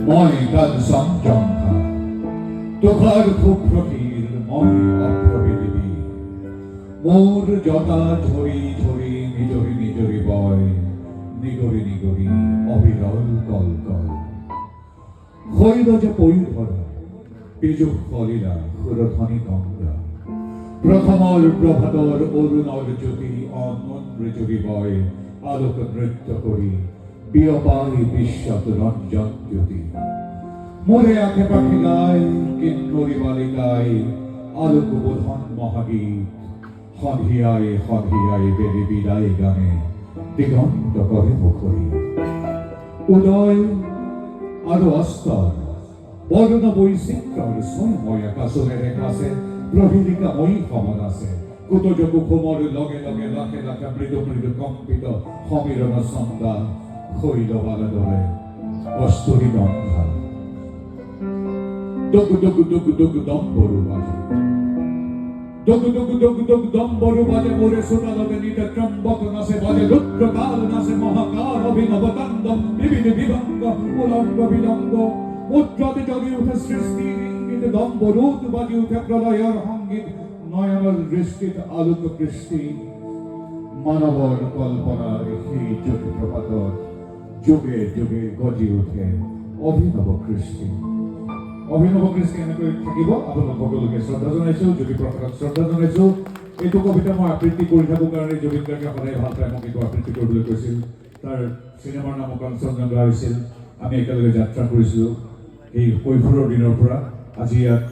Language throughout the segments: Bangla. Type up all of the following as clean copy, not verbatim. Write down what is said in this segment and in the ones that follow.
মই কাল সংযংঘা তোখার ক্ষুপ্রকীর মই অভ্রবিদিবি মোর জটা ঝরি ঝরি নিজরি নিজরি বয় নিগরি নিগরি অবিরল কল কল হইল যে পৈধরা বিজু ফলিলা সুরধ্বনি গঙ্গা প্রথমর প্রভাতর অরুণর জ্যোতি অন্মৃজুরি বয় আলোক নৃত্য করি বিয়পাই বিশ্বত রঞ্জন জ্যোতি মোরে আখে পাখি গায় কিন্নরি বালিকায় আলোক বোধন মহাগীত হধিয়ায় বেড়ে বিদায় গানে দিগন্ত করে মুখরি উদয় আরো অস্তর বর্ণ বৈচিত্র্যর স্বয়ময় আকাশের কাছে প্রহেলিকাময়ী সমান আছে কুতজ কুকুমৰ লগে লগে লাখে লাখে মৃদু মৃদু কম্পিত সমীৰণ ছন্দা শৈল বালদৰে কস্তুৰী গন্ধা ডগু ডগু ডগু ডগু দম্বৰু বাজে ডগু ডগু ডগু ডগু দম্বৰু বাজে মোরে সোনালতে নিতে ত্রম্বক নাচে বাজে রুদ্রকাল নাচে মহাকাল অভিনব তাণ্ডব বিবিধ বিভঙ্গ উলঙ্গ বিলঙ্গ মুদ্রাতে জগি উঠে সৃষ্টির ইঙ্গিত দম্বরূত বাজি উঠে প্রলয়ের সঙ্গীত নয়নের দৃষ্টিত আলোক বৃষ্টি মানবর কল্পনার সেই জ্যোতি প্রপাতত যুগে যুগে গজি উঠে অভিনব কৃষ্টি এনেকৈ থাকিব আপোনালোক সকলোকে শ্ৰদ্ধা জনাইছো জ্যোতি প্ৰসাদক শ্ৰদ্ধা জনাইছো এইটো কবিতা মই আবৃত্তি কৰি থাকোঁ কাৰণে জুবিন গাৰ্গে সদায় ভাল পায় মোক এইটো আবৃত্তি কৰিবলৈ কৈছিল তাৰ চিনেমাৰ নাম কাঞ্চনজংঘা হৈছিল আমি একেলগে যাত্ৰা কৰিছিলোঁ এই কৈশোৰৰ দিনৰ পৰা আজি ইয়াত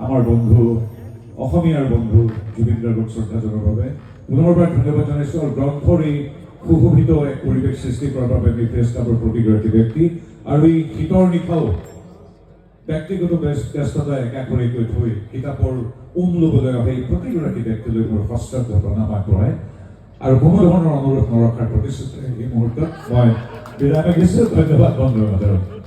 আমাৰ বন্ধু অসমীয়াৰ বন্ধু জুবিন গাৰ্গক শ্ৰদ্ধা জনোৱাৰ বাবে পুনৰ পৰা ধন্যবাদ জনাইছোঁ আৰু গ্ৰন্থৰ এই সুশোভিত এক পৰিৱেশ সৃষ্টি কৰাৰ বাবে আমি প্ৰেছ ক্লাবৰ প্ৰতিগৰাকী ব্যক্তি আৰু এই শীতৰ নিশাও ব্যক্তিগত ব্যস্ততা একাকৈ থৈ কিতাপৰ ল'বলৈ অহা এই প্ৰতিগৰাকী ব্যক্তিলৈ মোৰ সশ্ৰদ্ধ প্ৰণাম আগবঢ়াই আৰু কোনো ধৰণৰ অনুৰোধ নৰখাৰ প্ৰতিশ্ৰুতি এই মুহূৰ্তত মই বিদায় মাগিছোঁ ধন্যবাদ বন্ধু বান্ধৱ